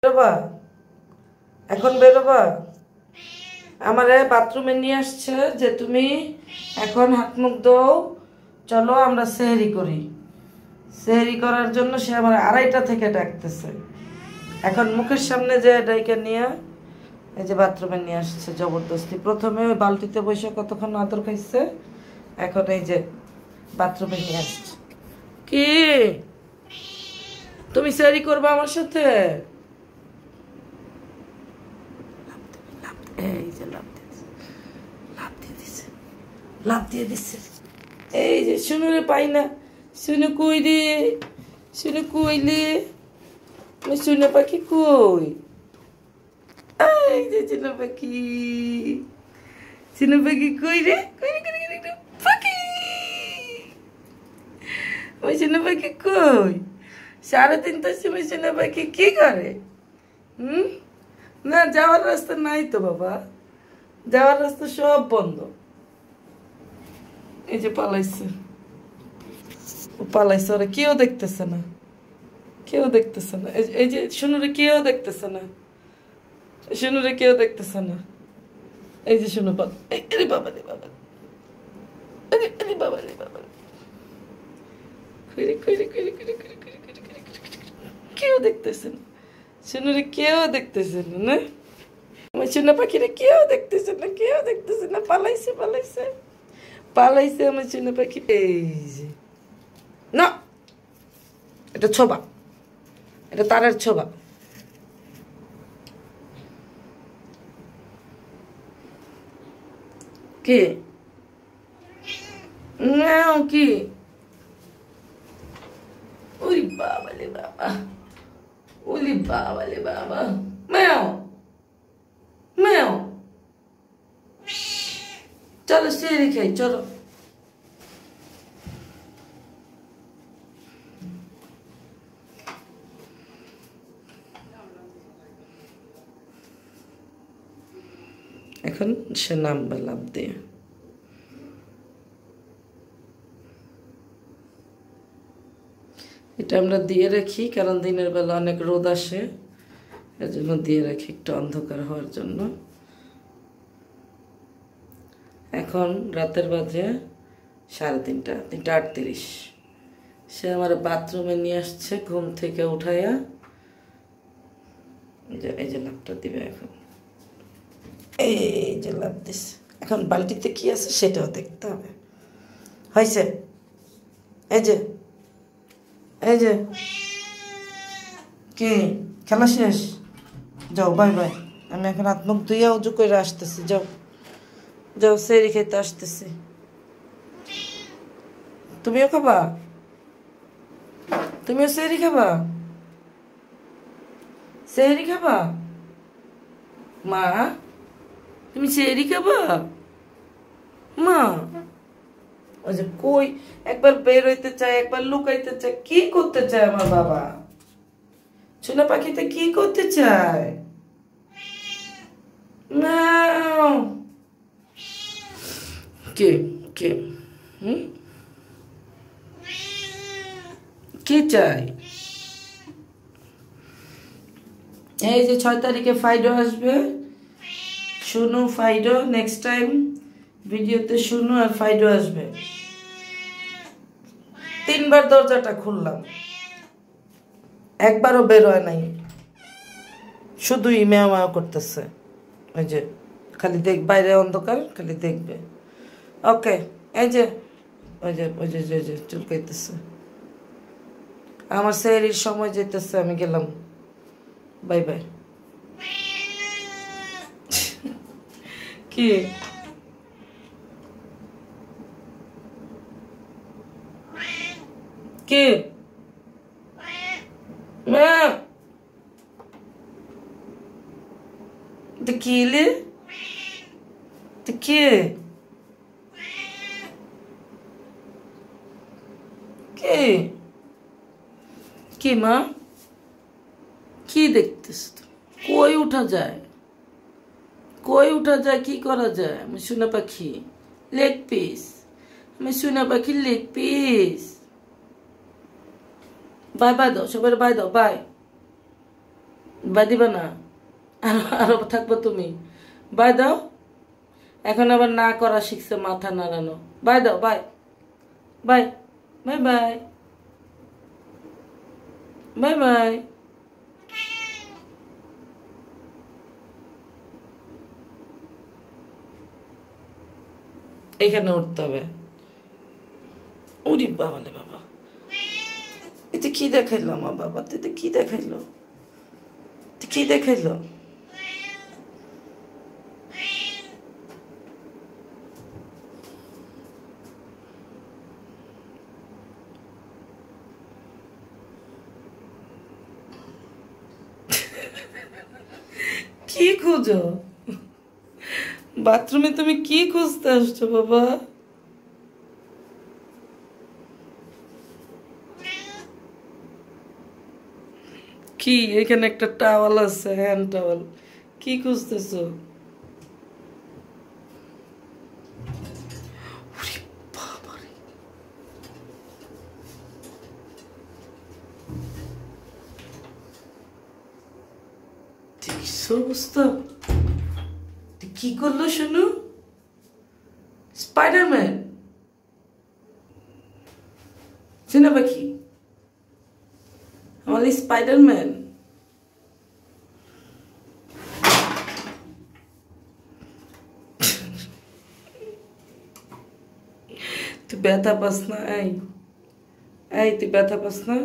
বেরোবা এখন বেরোবা আমারে বাথরুমে নিয়ে আসছে যে তুমি এখন হাত মুখ দাও, চলো আমরা সেহরি করি। সেহরি করার জন্য সে আমার 2:30 থেকে ডাকতেছে। এখন মুখের সামনে যে ডাইকে নিয়ে এই যে বাথরুমে নিয়ে আসছে জবরদস্তি। প্রথমে ওই বালতিতে বসে কতক্ষণ আদর খাইছে, এখন এই যে বাথরুমে নিয়ে আসছে। কি তুমি সেহরি করবা আমার সাথে? এই যে লাভ দিয়ে দিচ্ছে। এই যে শুনুরে পাই না, শুনে কই রে, শুনে কইলে শুনে পাখি কই? এই যে চিনো পাখি, চিনো পাখি কই রে, পাখি ওই চিনো পাখি কই? 3:30টার সময় চিনো পাখি কি করে? না যাওয়ার রাস্তা নাই তো বাবা, যাওয়ার রাস্তা সব বন্ধ। এই যে পালাইছে, ও পালাইছে, ওরা কেউ দেখতেছে না, কেউ দেখতেছে না। এই যে শুনুরে কেউ দেখতেছে না, শুনুরে কেউ দেখতেছে না। এই যে শুনো বাবা, আরে বাবা রে বাবা, আরে বাবা রে বাবা, কেউ দেখতেছে না, শুনুরে কেউ দেখতেছে না। না আমার শুনে পাখিরে কেউ দেখতেছে না, কেউ দেখতেছে না। পালাইছে পালাইছে পালাইছে আমার শুনে পাখি। এই যে না, এটা ছোবা, এটা তারের ছোবা। কি কি? ওরে বাবা রে বাবা, ওরে বাবা রে বাবা, ম্যাও ম্যাও। চলো সেহরি খাই, চলো। এখন সে নামবে লাভ দিয়ে। এটা আমরা দিয়ে রাখি কারণ দিনের বেলা অনেক রোদ আসে, এর জন্য দিয়ে রাখি একটু অন্ধকার হওয়ার জন্য। এখন রাতের বাজে 3:30, 3:38। সে আমার বাথরুমে নিয়ে আসছে ঘুম থেকে উঠাইয়া। এই যে লাভটা দিবে এখন, এই যে লাভ দিচ্ছে। এখন বালতিতে কি আছে সেটাও দেখতে হবে। হয়েছে? এই যে এই যে কি খেলা শেষ? যাও বাই বাই। আমি এখন হাত মুখ ধুইয়া উজু করে আসতেছি। যাও যাও, সেহরি খেতে আসতেছি। তুমিও খাবা? তুমিও সেহরি খাবা? সেহরি খাবা? মা তুমি সেহরি খাবা? মা ওই যে কই, একবার বের হইতে চায়, একবার লুকাইতে চায়, কি করতে চায় আমার বাবা? সোনা পাখিতে কি করতে চায়? না কে কে কে চাই? এই যে 6 তারিখে ফাইডো আসবে, শুনু ফাইডো। নেক্সট টাইম ভিডিওতে শুনু আর ফাইডো আসবে। 3বার দরজাটা খুললাম, একবারও বের হয় নাই, শুধুই ম্যাও ম্যাও করতেছে। ওই যে খালি দেখ, বাইরে অন্ধকার, খালি দেখবে। ওকে এই যে ওই যে ওই যে ওই যে চুলকাইতেছে। আমার সেহরির সময় যেতেছে, আমি গেলাম, বাই বাই। কি কি কিলে কে কে কি মা? কি দেখতেছ? কই উঠা যায়, কই উঠা যায়, কি করা যায়? আমি সোনা পাখি লেগ পিস, আমি সোনা পাখি লেগ পিস। বাই বাই দাও, সবাই বাই দাও, বাই। বাই দিবা না? আরো আরো থাকবো তুমি? বাই দাও। এখন আবার না করা শিখছে, মাথা নাড়ানো। বাই দাও, bye bye bye bye bye bye. এখানে উঠতে হবে। উরি বাবা রে বাবা, এতে কি দেখাইলো আমার বাবা? এতে কি দেখাইলো? কি দেখাইলো? কি খুঁজো? বাথরুমে তুমি কি খুঁজতে আসছো বাবা? কি এখানে একটা টাওয়াল আছে, হ্যান্ড টাওয়াল। কি খুঁজতেছো? ওরে বাবারে, দেখছো অবস্থা? কি করলো শুনু? স্পাইডারম্যান চেনা পাখি, আমাদের স্পাইডারম্যান। তুই ব্যথা পাস না? এই এই তুই ব্যথা পাস না?